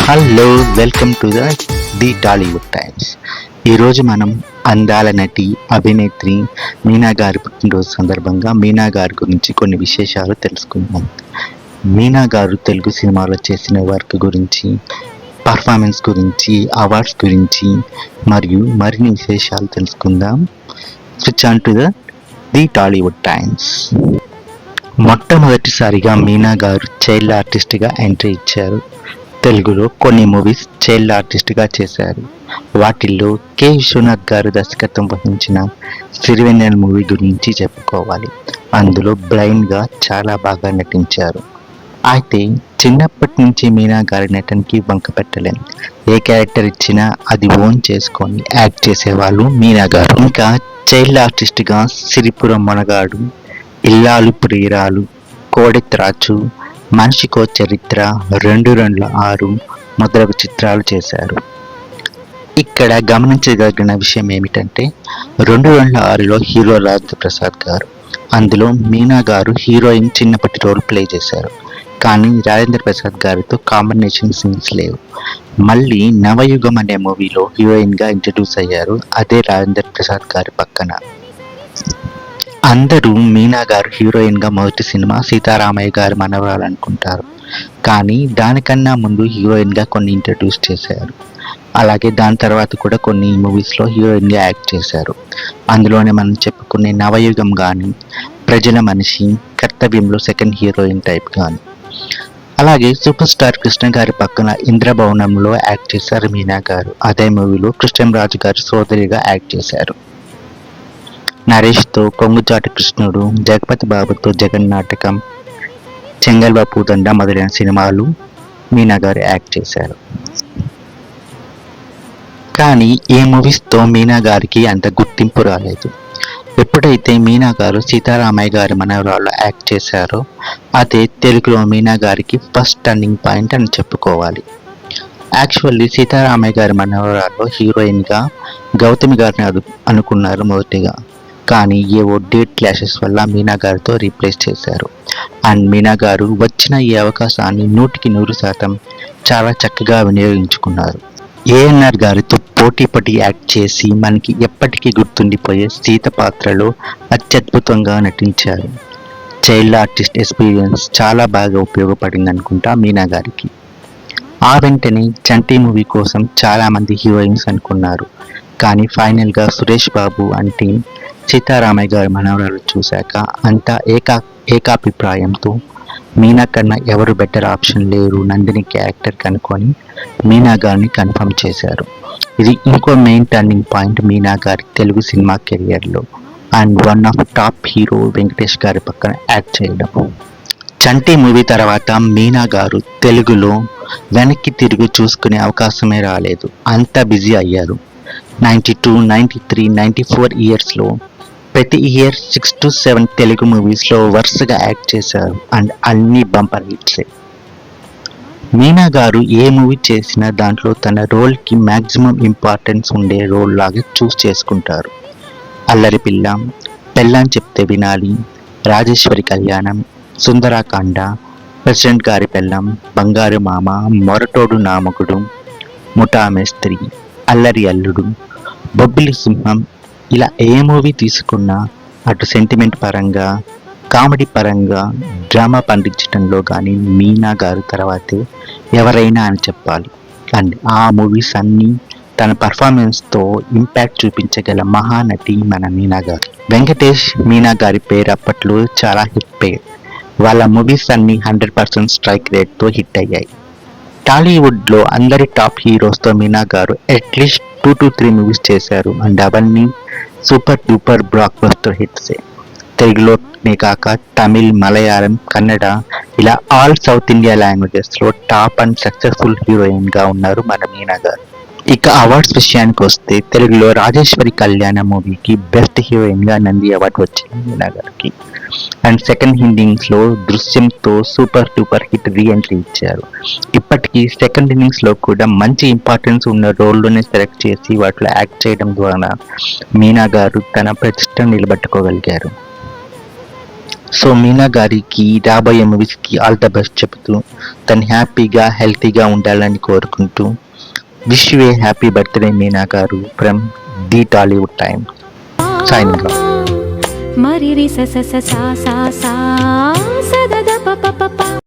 Hello, welcome to the Tollywood times. ఈరోజు మనం అందాల నటి అభినేత్రి మీనా గారి పుట్టినరోజు సందర్భంగా మీనా గారి గురించి కొన్ని విశేషాలు తెలుసుకుందాం. మీనా గారు తెలుగు సినిమాలో చేసిన వర్క్ గురించి, పర్ఫార్మెన్స్ గురించి, అవార్డ్స్ గురించి మరియు మరిన్ని విశేషాలు తెలుసుకుందాం. Switch on to the Tollywood times. మొట్టమొదటిసారిగా మీనా గారు చైల్డ్ ఆర్టిస్ట్గా ఎంట్రీ ఇచ్చారు. తెలుగులో కొన్ని మూవీస్ చైల్డ్ ఆర్టిస్ట్గా చేశారు. వాటిల్లో కె విశ్వనాథ్ గారు దర్శకత్వం వహించిన సిరివెన్నెల మూవీ గురించి చెప్పుకోవాలి. అందులో బ్లైండ్గా చాలా బాగా నటించారు. అయితే చిన్నప్పటి నుంచి మీనా గారి నటనకి వంక పెట్టలేం. ఏ క్యారెక్టర్ ఇచ్చినా అది ఓన్ చేసుకొని యాక్ట్ చేసేవాళ్ళు మీనా గారు. ఇంకా చైల్డ్ ఆర్టిస్ట్గా సిరిపురం మొనగాడు, ఇల్లాలు ప్రియురాలు, కోడెత్రాచు, మనిషికో చరిత్ర, 226 మొదలగు చిత్రాలు చేశారు. ఇక్కడ గమనించదగిన విషయం ఏమిటంటే 226లో హీరో రాజేంద్ర ప్రసాద్ గారు. అందులో మీనా గారు హీరోయిన్ చిన్నప్పటి రోల్ ప్లే చేశారు. కానీ రాజేంద్ర ప్రసాద్ గారితో కాంబినేషన్ సీన్స్ లేవు. మళ్ళీ నవయుగం అనే మూవీలో హీరోయిన్గా ఇంట్రడ్యూస్ అయ్యారు. అదే రాజేంద్ర ప్రసాద్ గారి పక్కన. అందరూ మీనా గారు హీరోయిన్గా మొదటి సినిమా సీతారామయ్య గారి మనవరాలు అనుకుంటారు. కానీ దానికన్నా ముందు హీరోయిన్గా కొన్ని ఇంట్రడ్యూస్ చేశారు. అలాగే దాని తర్వాత కూడా కొన్ని మూవీస్లో హీరోయిన్గా యాక్ట్ చేశారు. అందులోనే మనం చెప్పుకునే నవయుగం కానీ, ప్రజల మనిషి, కర్తవ్యంలో సెకండ్ హీరోయిన్ టైప్ కానీ. అలాగే సూపర్ స్టార్ కృష్ణ గారి పక్కన ఇంద్రభవనంలో యాక్ట్ చేశారు మీనా గారు. అదే మూవీలో కృష్ణంరాజు గారి సోదరిగా యాక్ట్ చేశారు. నరేష్తో కొంగుచాటి కృష్ణుడు, జగపతి బాబుతో జగన్ నాటకం, చెంగల్వ పూదండ మొదలైన సినిమాలు మీనా గారు యాక్ట్ చేశారు. కానీ ఏ మూవీస్తో మీనా గారికి అంత గుర్తింపు రాలేదు. ఎప్పుడైతే మీనా గారు సీతారామయ్య గారి మనవరాల్లో యాక్ట్ చేశారో అదే తెలుగులో మీనా గారికి ఫస్ట్ టర్నింగ్ పాయింట్ అని చెప్పుకోవాలి. యాక్చువల్లీ సీతారామయ్య గారి మనవరాల్లో హీరోయిన్గా గౌతమి గారిని అనుకున్నారు మొదటిగా. కానీ ఏవో డేట్ క్లాషెస్ వల్ల మీనా గారితో రీప్లేస్ చేశారు. అండ్ మీనా గారు వచ్చిన ఈ అవకాశాన్ని 100% చాలా చక్కగా వినియోగించుకున్నారు. ఏఎన్ఆర్ గారితో పోటీపడి యాక్ట్ చేసి మనకి ఎప్పటికీ గుర్తుండిపోయే సీత పాత్రలో అత్యద్భుతంగా నటించారు. చైల్డ్ ఆర్టిస్ట్ ఎక్స్పీరియన్స్ చాలా బాగా ఉపయోగపడింది అనుకుంటా మీనా గారికి. ఆ వెంటనే చంటి మూవీ కోసం చాలామంది హీరోయిన్స్ అనుకున్నారు. కానీ ఫైనల్గా సురేష్ బాబు అంటే సీతారామయ్య గారి మనవరాలు చూశాక అంతా ఏకాభిప్రాయంతో మీనా కన్నా ఎవరు బెటర్ ఆప్షన్ లేరు నందిని క్యారెక్టర్ కనుకొని మీనా గారిని కన్ఫర్మ్ చేశారు. ఇది ఇంకో మెయిన్ టర్నింగ్ పాయింట్ మీనా గారి తెలుగు సినిమా కెరియర్లో. And one of top hero Venkatesh గారి పక్కన యాక్ట్ చేయడం. చంటి మూవీ తర్వాత మీనా గారు తెలుగులో వెనక్కి తిరిగి చూసుకునే అవకాశమే రాలేదు. అంత బిజీ అయ్యారు. 92, 93, 94 ఇయర్స్లో ప్రతి ఇయర్ 6 to 7 తెలుగు మూవీస్లో వరుసగా యాక్ట్ చేశారు. అండ్ అన్ని బంపర్ హిట్సే. మీనా గారు ఏ మూవీ చేసినా దాంట్లో తన రోల్కి మ్యాక్సిమం ఇంపార్టెన్స్ ఉండే రోల్ లాగా చూస్ చేసుకుంటారు. అల్లరి పిల్ల, పెళ్ళాం చెప్తే వినాలి, రాజేశ్వరి కళ్యాణం, సుందరాకాండ, ప్రెసిడెంట్ గారి పెళ్ళం, బంగారు మామ, మొరటోడు నామకుడు, ముఠా మేస్త్రి, అల్లరి అల్లుడు, బొబ్బిలి సింహం, ఇలా ఏ మూవీ తీసుకున్నా అటు సెంటిమెంట్ పరంగా, కామెడీ పరంగా, డ్రామా పండించడంలో కానీ మీనా గారు తర్వాతే ఎవరైనా అని చెప్పాలి. అండ్ ఆ మూవీస్ అన్నీ తన పర్ఫార్మెన్స్తో ఇంపాక్ట్ చూపించగల మహానటి మన మీనా గారు. వెంకటేష్, మీనా గారి పేరు అప్పట్లో చాలా హిట్ పేరు. వాళ్ళ మూవీస్ అన్నీ 100% స్ట్రైక్ రేట్తో హిట్ అయ్యాయి. టాలీవుడ్లో అందరి టాప్ హీరోస్తో మీనా గారు అట్లీస్ట్ 2 to 3 మూవీస్ చేశారు. అండ్ అవన్నీ సూపర్ డూపర్ బ్లాక్ బస్టర్ హిట్సే. తెలుగులోనే కాక తమిళ్, మలయాళం, కన్నడ ఇలా ఆల్ సౌత్ ఇండియా లాంగ్వేజెస్లో టాప్ అండ్ సక్సెస్ఫుల్ హీరోయిన్గా ఉన్నారు మన మీనా గారు. ఇక అవార్డ్స్ విషయానికి వస్తే తెలుగులో రాజేశ్వరి కళ్యాణ మూవీకి బెస్ట్ హీరోయిన్గా నంది అవార్డు వచ్చింది మీనా గారికి. అండ్ సెకండ్ ఇన్నింగ్స్లో దృశ్యంతో సూపర్ డూపర్ హిట్ రీఎంట్రీ ఇచ్చారు. ఇప్పటికీ సెకండ్ ఇన్నింగ్స్లో కూడా మంచి ఇంపార్టెన్స్ ఉన్న రోల్లోనే సెలెక్ట్ చేసి వాటిలో యాక్ట్ చేయడం ద్వారా మీనా గారు తన ప్రతిష్టను నిలబెట్టుకోగలిగారు. సో మీనా గారికి రాబోయే మూవీస్కి ఆల్ ద బెస్ట్ చెబుతూ తను హ్యాపీగా హెల్తీగా ఉండాలని కోరుకుంటూ wish you a happy birthday Meena గారు from the Tollywood time signing off. మరి రి స స స సా సా సా స ద ద ప ప ప ప